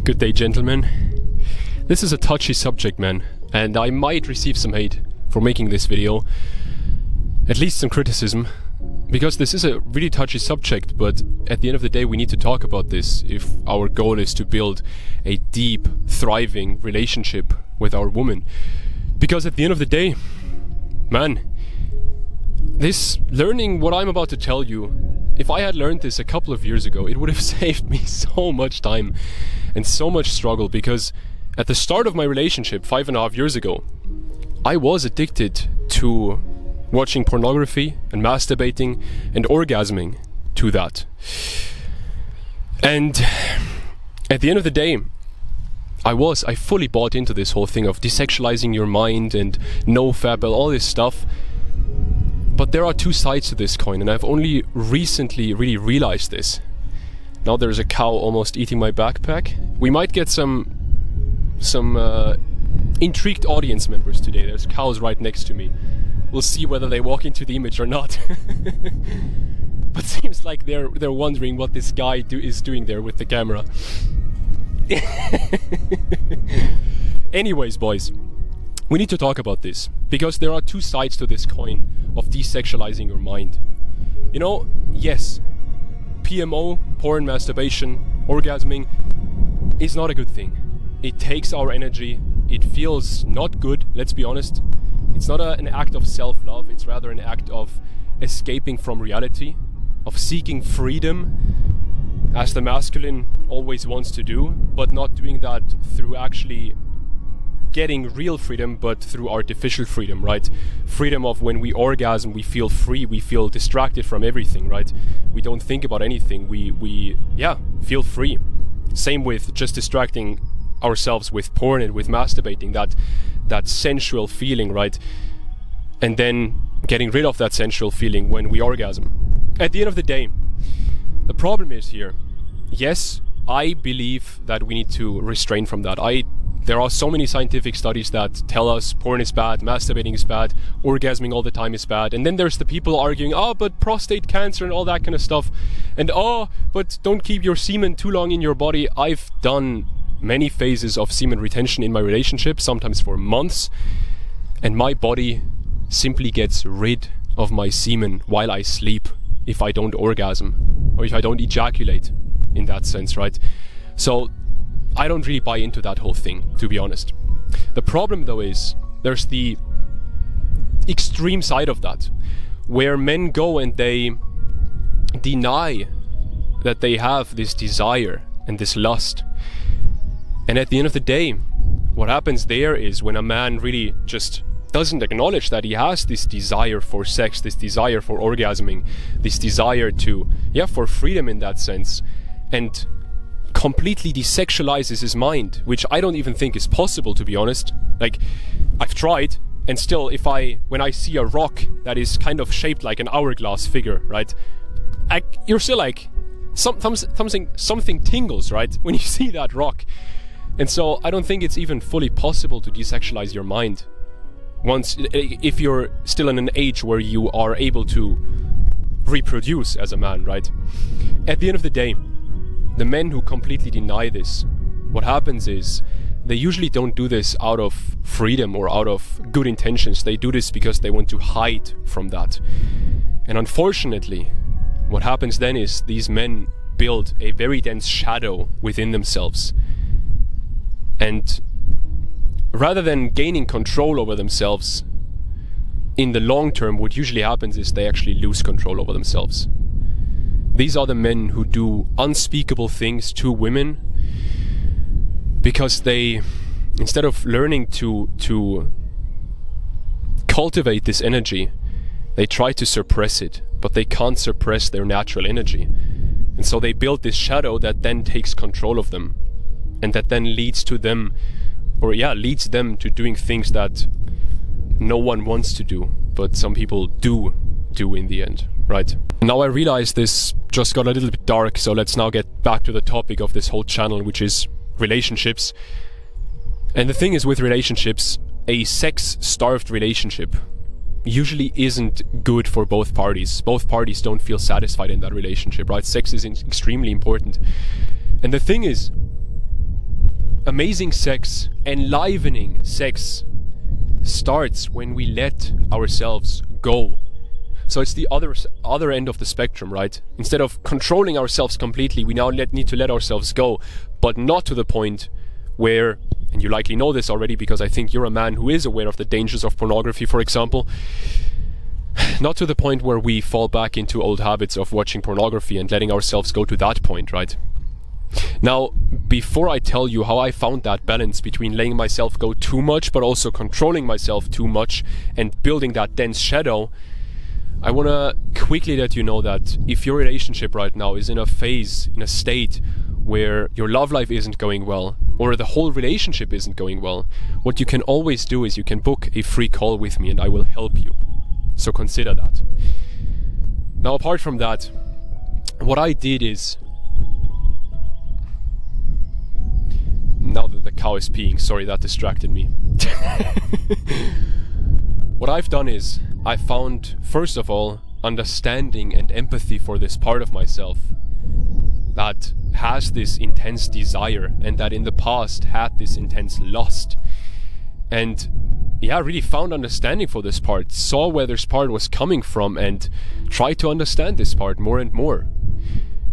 Good day, gentlemen. This is a touchy subject, man, and I might receive some hate for making this video. At least some criticism, because this is a really touchy subject, but at the end of the day we need to talk about this if our goal is to build a deep, thriving relationship with our woman. Because at the end of the day, man, this learning what I'm about to tell you, if I had learned this a couple of years ago, it would have saved me so much time and so much struggle, because at the start of my relationship 5.5 years ago, I was addicted to watching pornography and masturbating and orgasming to that. And at the end of the day, I fully bought into this whole thing of desexualizing your mind and no fab, all this stuff. But there are two sides to this coin, and I've only recently really realized this. Now there's a cow almost eating my backpack. We might get some intrigued audience members today. There's cows right next to me. We'll see whether they walk into the image or not. But seems like they're wondering what this guy is doing there with the camera. Anyways, boys, we need to talk about this, because there are two sides to this coin of desexualizing your mind. You know, yes, PMO, porn, masturbation, orgasming is not a good thing. It takes our energy, it feels not good, let's be honest. It's not an act of self-love, it's rather an act of escaping from reality, of seeking freedom, as the masculine always wants to do, but not doing that through actually getting real freedom, but through artificial freedom, right? Freedom of when we orgasm, we feel free, we feel distracted from everything, right? We don't think about anything, we feel free. Same with just distracting ourselves with porn and with masturbating, that sensual feeling, right? And then getting rid of that sensual feeling when we orgasm. At the end of the day, the problem is here, yes, I believe that we need to restrain from that. There are so many scientific studies that tell us porn is bad, masturbating is bad, orgasming all the time is bad. And then there's the people arguing, but prostate cancer and all that kind of stuff. And but don't keep your semen too long in your body. I've done many phases of semen retention in my relationship, sometimes for months. And my body simply gets rid of my semen while I sleep if I don't orgasm, or if I don't ejaculate in that sense, right? So I don't really buy into that whole thing, to be honest. The problem though is there's the extreme side of that, where men go and they deny that they have this desire and this lust. And at the end of the day, what happens there is when a man really just doesn't acknowledge that he has this desire for sex, this desire for orgasming, this desire for freedom in that sense, and completely desexualizes his mind, which I don't even think is possible, to be honest. Like, I've tried, and still, when I see a rock that is kind of shaped like an hourglass figure, right? You're still like, something tingles, right? When you see that rock. And so I don't think it's even fully possible to desexualize your mind if you're still in an age where you are able to reproduce as a man, right? At the end of the day, the men who completely deny this, what happens is they usually don't do this out of freedom or out of good intentions. They do this because they want to hide from that. And unfortunately, what happens then is these men build a very dense shadow within themselves. And rather than gaining control over themselves, in the long term, what usually happens is they actually lose control over themselves. These are the men who do unspeakable things to women because they, instead of learning to cultivate this energy, they try to suppress it, but they can't suppress their natural energy. And so they build this shadow that then takes control of them, and that then leads them to doing things that no one wants to do, but some people do in the end, right? Now I realize this just got a little bit dark, so let's now get back to the topic of this whole channel, which is relationships. And the thing is, with relationships, a sex-starved relationship usually isn't good for both parties. Both parties don't feel satisfied in that relationship, right? Sex is extremely important. And the thing is, amazing sex, enlivening sex, starts when we let ourselves go. So it's the other end of the spectrum, right? Instead of controlling ourselves completely, we now need to let ourselves go, but not to the point where, and you likely know this already because I think you're a man who is aware of the dangers of pornography, for example, not to the point where we fall back into old habits of watching pornography and letting ourselves go to that point, right? Now, before I tell you how I found that balance between letting myself go too much but also controlling myself too much and building that dense shadow, I want to quickly let you know that if your relationship right now is in a phase, in a state where your love life isn't going well, or the whole relationship isn't going well, what you can always do is you can book a free call with me and I will help you. So consider that. Now, apart from that, what I did is, now that the cow is peeing, sorry, that distracted me. What I've done is, I found, first of all, understanding and empathy for this part of myself that has this intense desire and that in the past had this intense lust. And yeah, I really found understanding for this part, saw where this part was coming from and tried to understand this part more and more.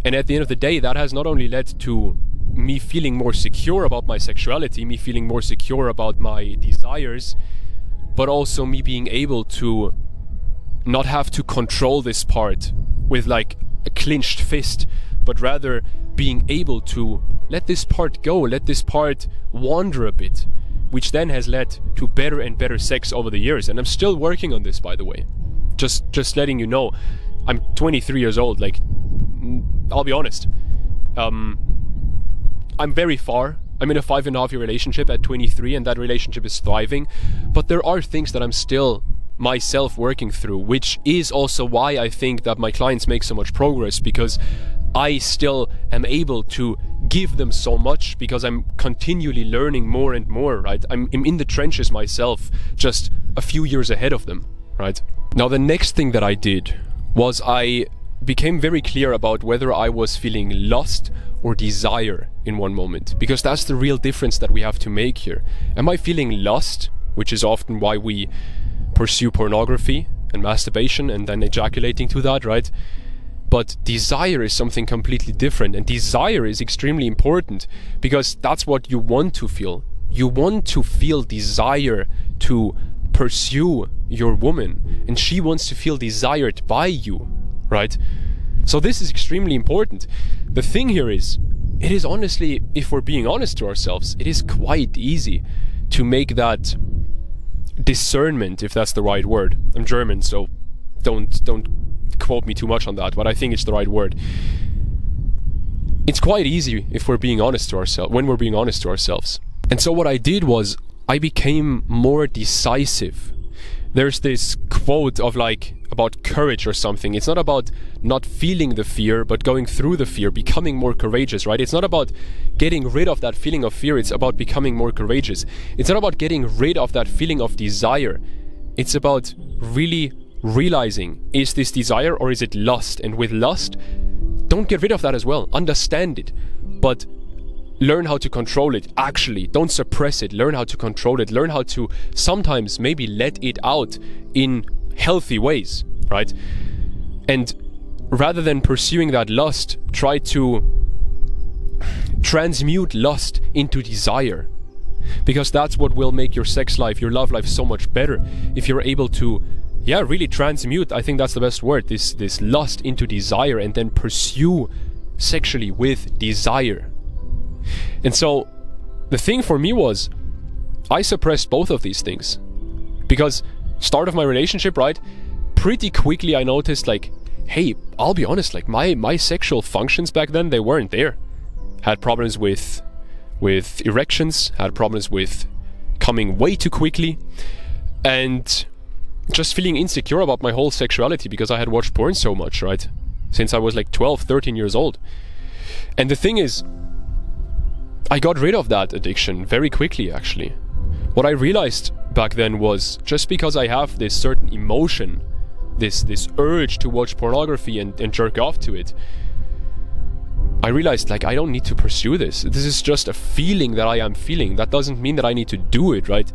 And at the end of the day, that has not only led to me feeling more secure about my sexuality, me feeling more secure about my desires, but also me being able to not have to control this part with like a clenched fist, but rather being able to let this part go, let this part wander a bit, which then has led to better and better sex over the years. And I'm still working on this, by the way. Just letting you know, I'm 23 years old, like, I'll be honest. I'm very far. I'm in a 5.5-year relationship at 23 and that relationship is thriving. But there are things that I'm still myself working through, which is also why I think that my clients make so much progress, because I still am able to give them so much because I'm continually learning more and more, right? I'm in the trenches myself, just a few years ahead of them, right? Now, the next thing that I did was I became very clear about whether I was feeling lust or desire in one moment, because that's the real difference that we have to make here. Am I feeling lust, which is often why we pursue pornography and masturbation and then ejaculating to that, right? But desire is something completely different, and desire is extremely important because that's what you want to feel. You want to feel desire to pursue your woman, and she wants to feel desired by you, right? So this is extremely important. The thing here is, it is honestly, if we're being honest to ourselves, it is quite easy to make that discernment, if that's the right word. I'm German, so don't quote me too much on that, but I think it's the right word. It's quite easy if we're being honest to ourselves, when we're being honest to ourselves. And so what I did was I became more decisive. There's this quote of like about courage or something. It's not about not feeling the fear, but going through the fear, becoming more courageous, right? It's not about getting rid of that feeling of fear. It's about becoming more courageous. It's not about getting rid of that feeling of desire. It's about really realizing, is this desire or is it lust? And with lust, don't get rid of that as well. Understand it, but learn how to control it. Actually, don't suppress it. Learn how to control it. Learn how to sometimes maybe let it out in healthy ways, right? And rather than pursuing that lust, try to transmute lust into desire, because that's what will make your sex life, your love life so much better. If you're able to really transmute, I think that's the best word, this lust into desire, and then pursue sexually with desire. And so the thing for me was, I suppressed both of these things, because start of my relationship, right, pretty quickly I noticed like, hey, I'll be honest, like my sexual functions back then, they weren't there. Had problems with erections, had problems with coming way too quickly, and just feeling insecure about my whole sexuality because I had watched porn so much, right? Since I was like 12, 13 years old. And the thing is, I got rid of that addiction very quickly, actually. What I realized back then was, just because I have this certain emotion, this urge to watch pornography and jerk off to it, I realized, like, I don't need to pursue this. This is just a feeling that I am feeling. That doesn't mean that I need to do it, right?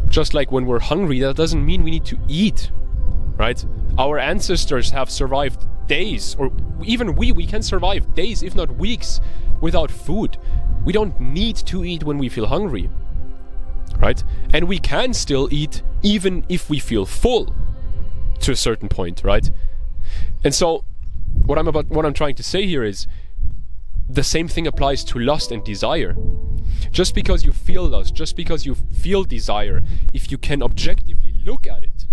Just like when we're hungry, that doesn't mean we need to eat, right? Our ancestors have survived days, or even we can survive days, if not weeks, without food. We don't need to eat when we feel hungry, right? And we can still eat even if we feel full to a certain point, right? And so what I'm trying to say here is the same thing applies to lust and desire. Just because you feel lust, just because you feel desire, if you can objectively look at it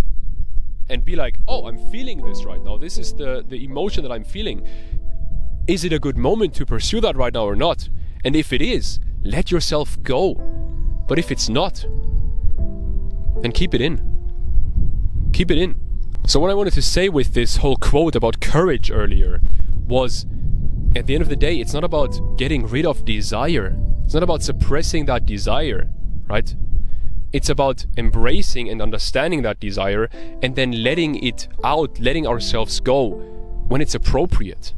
and be like, oh, I'm feeling this right now, this is the emotion that I'm feeling, is it a good moment to pursue that right now or not? And if it is, let yourself go. But if it's not, then keep it in. Keep it in. So what I wanted to say with this whole quote about courage earlier was, at the end of the day, it's not about getting rid of desire. It's not about suppressing that desire, right? It's about embracing and understanding that desire and then letting it out, letting ourselves go when it's appropriate,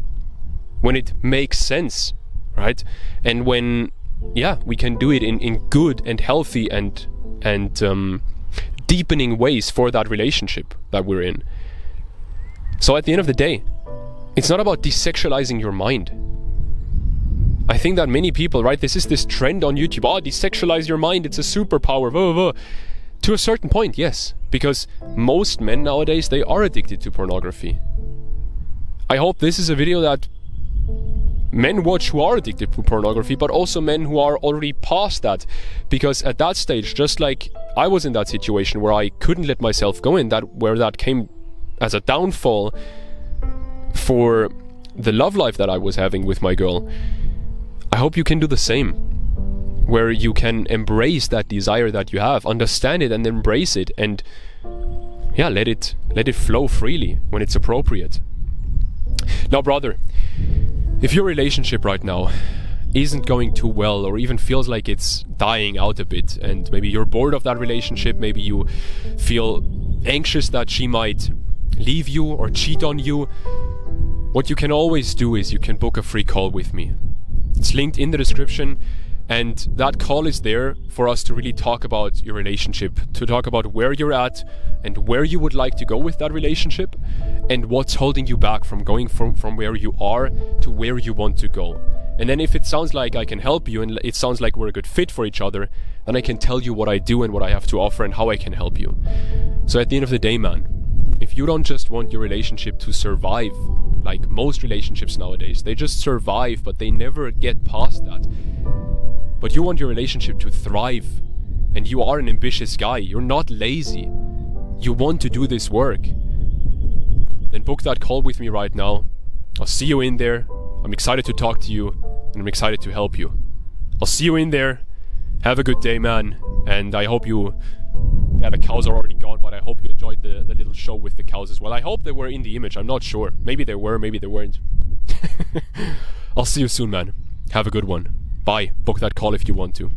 when it makes sense, right? And when, we can do it in good and healthy and deepening ways for that relationship that we're in. So at the end of the day, it's not about desexualizing your mind. I think that many people, right, this trend on YouTube, desexualize your mind, it's a superpower, blah, blah, blah. To a certain point, yes, because most men nowadays, they are addicted to pornography. I hope this is a video that men watch who are addicted to pornography, but also men who are already past that, because at that stage, just like I was in that situation where I couldn't let myself go in, where that came as a downfall for the love life that I was having with my girl, I hope you can do the same, where you can embrace that desire that you have, understand it and embrace it, and let it flow freely when it's appropriate. Now, brother, if your relationship right now isn't going too well, or even feels like it's dying out a bit, and maybe you're bored of that relationship, maybe you feel anxious that she might leave you or cheat on you, what you can always do is you can book a free call with me. It's linked in the description, and that call is there for us to really talk about your relationship, to talk about where you're at and where you would like to go with that relationship, and what's holding you back from going from where you are to where you want to go. And then if it sounds like I can help you and it sounds like we're a good fit for each other, then I can tell you what I do and what I have to offer and how I can help you. So at the end of the day, man, if you don't just want your relationship to survive, like most relationships nowadays, they just survive, but they never get past that. But you want your relationship to thrive, and you are an ambitious guy, you're not lazy, you want to do this work, then book that call with me right now. I'll see you in there. I'm excited to talk to you, and I'm excited to help you. I'll see you in there. Have a good day, man, and I hope you... the cows are already gone, but I hope you enjoyed the little show with the cows as well. I hope they were in the image, I'm not sure. Maybe they were, maybe they weren't. I'll see you soon, man. Have a good one. Bye. Book that call if you want to.